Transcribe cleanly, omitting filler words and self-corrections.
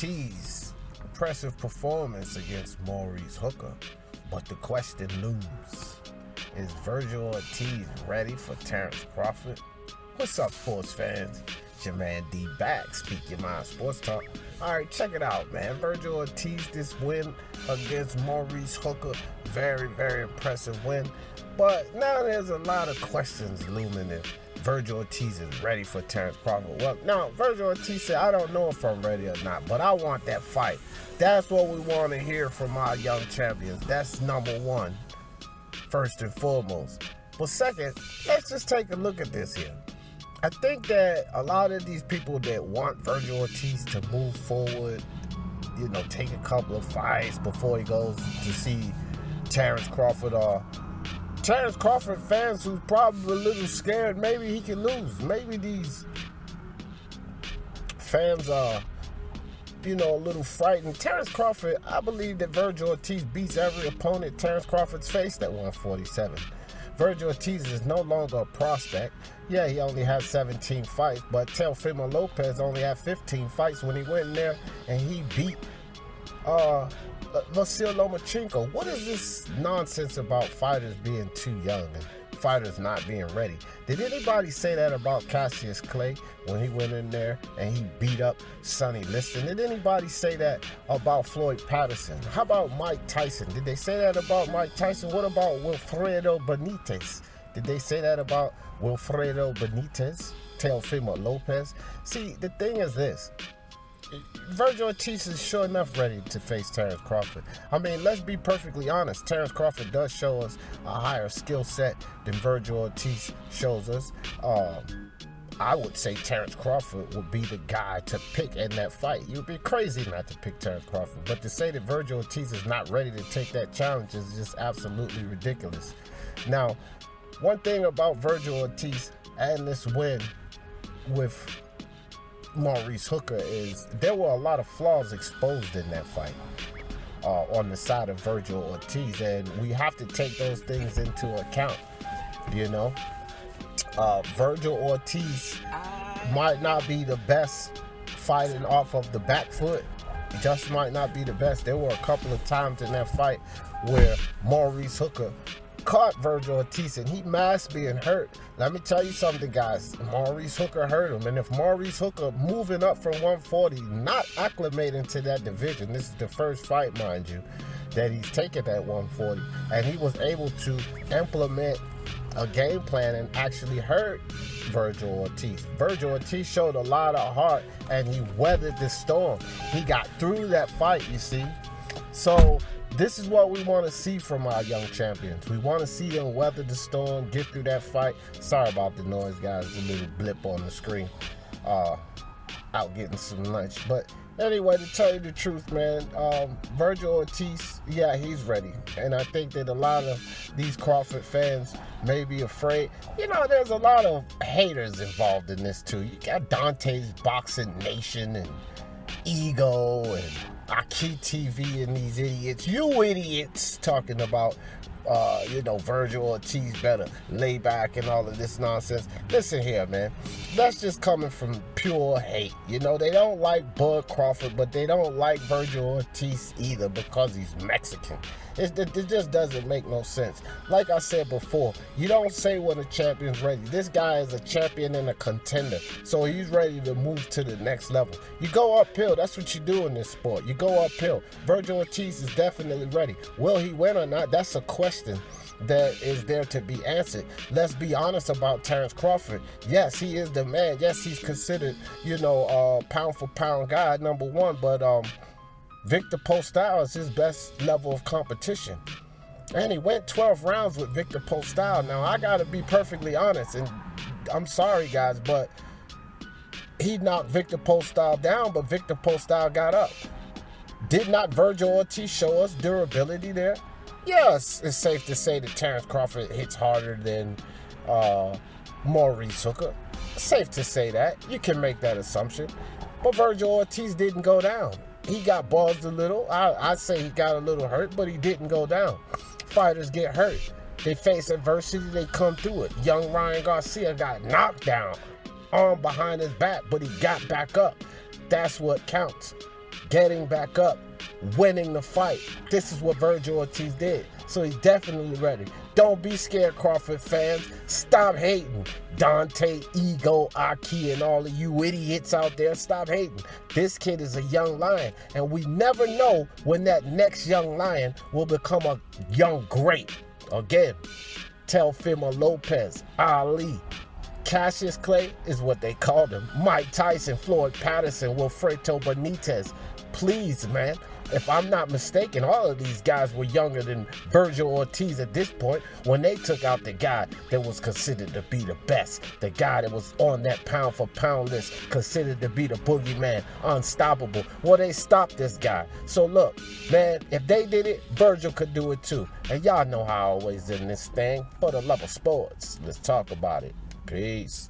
Ortiz, impressive performance against Maurice Hooker, but the question looms. Is Vergil Ortiz ready for Terence Crawford? What's up, sports fans? It's your man D back, Speak Your Mind Sports Talk. Alright, check it out, man. Vergil Ortiz, this win against Maurice Hooker, very, very impressive win. But now there's a lot of questions looming if Vergil Ortiz is ready for Terence Crawford. Well, now, Vergil Ortiz said, I don't know if I'm ready or not, but I want that fight. That's what we want to hear from our young champions. That's number one, first and foremost. But second, let's just take a look at this here. I think that a lot of these people that want Vergil Ortiz to move forward, take a couple of fights before he goes to see Terence Crawford, or Terence Crawford fans who's probably a little scared maybe he can lose. Maybe these fans are, a little frightened. Terence Crawford, I believe that Vergil Ortiz beats every opponent Terence Crawford's faced at 147. Vergil Ortiz is no longer a prospect. Yeah, he only has 17 fights, but Teofimo Lopez only had 15 fights when he went in there and he beat Vergil Lomachenko. What is this nonsense about fighters being too young and fighters not being ready? Did anybody say that about Cassius Clay when he went in there and he beat up Sonny Liston? Did anybody say that about Floyd Patterson? How about Mike Tyson? Did they say that about Mike Tyson? What about Wilfredo Benitez? Did they say that about Wilfredo Benitez? Teofimo Lopez? See, the thing is this. Vergil Ortiz is sure enough ready to face Terence Crawford. I mean, let's be perfectly honest. Terence Crawford does show us a higher skill set than Vergil Ortiz shows us. I would say Terence Crawford would be the guy to pick in that fight. You'd be crazy not to pick Terence Crawford. But to say that Vergil Ortiz is not ready to take that challenge is just absolutely ridiculous. Now, one thing about Vergil Ortiz and this win with Maurice Hooker is there were a lot of flaws exposed in that fight on the side of Vergil Ortiz, and we have to take those things into account. Vergil Ortiz might not be the best fighting off of the back foot. He just might not be the best. There were a couple of times in that fight where Maurice Hooker caught Vergil Ortiz and he masked being hurt. Let me tell you something, guys. Maurice Hooker hurt him, and if Maurice Hooker moving up from 140, not acclimating to that division, this is the first fight, mind you, that he's taken at 140, and he was able to implement a game plan and actually hurt Vergil Ortiz. Vergil Ortiz showed a lot of heart and he weathered the storm. He got through that fight, you see. So this is what we want to see from our young champions. We want to see them weather the storm, get through that fight. Sorry about the noise, guys. The little blip on the screen. Out getting some lunch. But anyway, to tell you the truth, man, Vergil Ortiz, yeah, he's ready. And I think that a lot of these Crawford fans may be afraid. There's a lot of haters involved in this, too. You got Dante's Boxing Nation and Ego and Aki TV and these idiots, you idiots, talking about, Vergil Ortiz better lay back and all of this nonsense. Listen here, man. That's just coming from pure hate. They don't like Bud Crawford, but they don't like Vergil Ortiz either because he's Mexican. It just doesn't make no sense. Like I said before, you don't say when a champion's ready. This guy is a champion and a contender, so he's ready to move to the next level. You go uphill. That's what you do in this sport. You go uphill. Vergil Ortiz is definitely ready. Will he win or not? That's a question that is there to be answered. Let's be honest about Terence Crawford. Yes, he is the man. Yes, he's considered, pound for pound guy, number one, but Viktor Postol is his best level of competition. And he went 12 rounds with Viktor Postol. Now, I got to be perfectly honest, and I'm sorry, guys, but he knocked Viktor Postol down, but Viktor Postol got up. Did not Vergil Ortiz show us durability there? Yes, it's safe to say that Terence Crawford hits harder than Maurice Hooker. Safe to say that. You can make that assumption. But Vergil Ortiz didn't go down. He got buzzed a little. I'd say he got a little hurt, but he didn't go down. Fighters get hurt. They face adversity, they come through it. Young Ryan Garcia got knocked down, arm behind his back, but he got back up. That's what counts. getting back up, winning the fight. This is what Vergil Ortiz did. So he's definitely ready. Don't be scared, Crawford fans. Stop hating. Dante, Ego, Aki, and all of you idiots out there, stop hating. This kid is a young lion, and we never know when that next young lion will become a young great. Again, Teofimo Lopez, Ali, Cassius Clay is what they called him. Mike Tyson, Floyd Patterson, Wilfredo Benitez. Please, man, if I'm not mistaken, all of these guys were younger than Vergil Ortiz at this point when they took out the guy that was considered to be the best, the guy that was on that pound for pound list, considered to be the boogeyman, unstoppable. Well, they stopped this guy. So look, man, if they did it, Vergil could do it too. And y'all know how I always in this thing. For the love of sports, let's talk about it. Peace.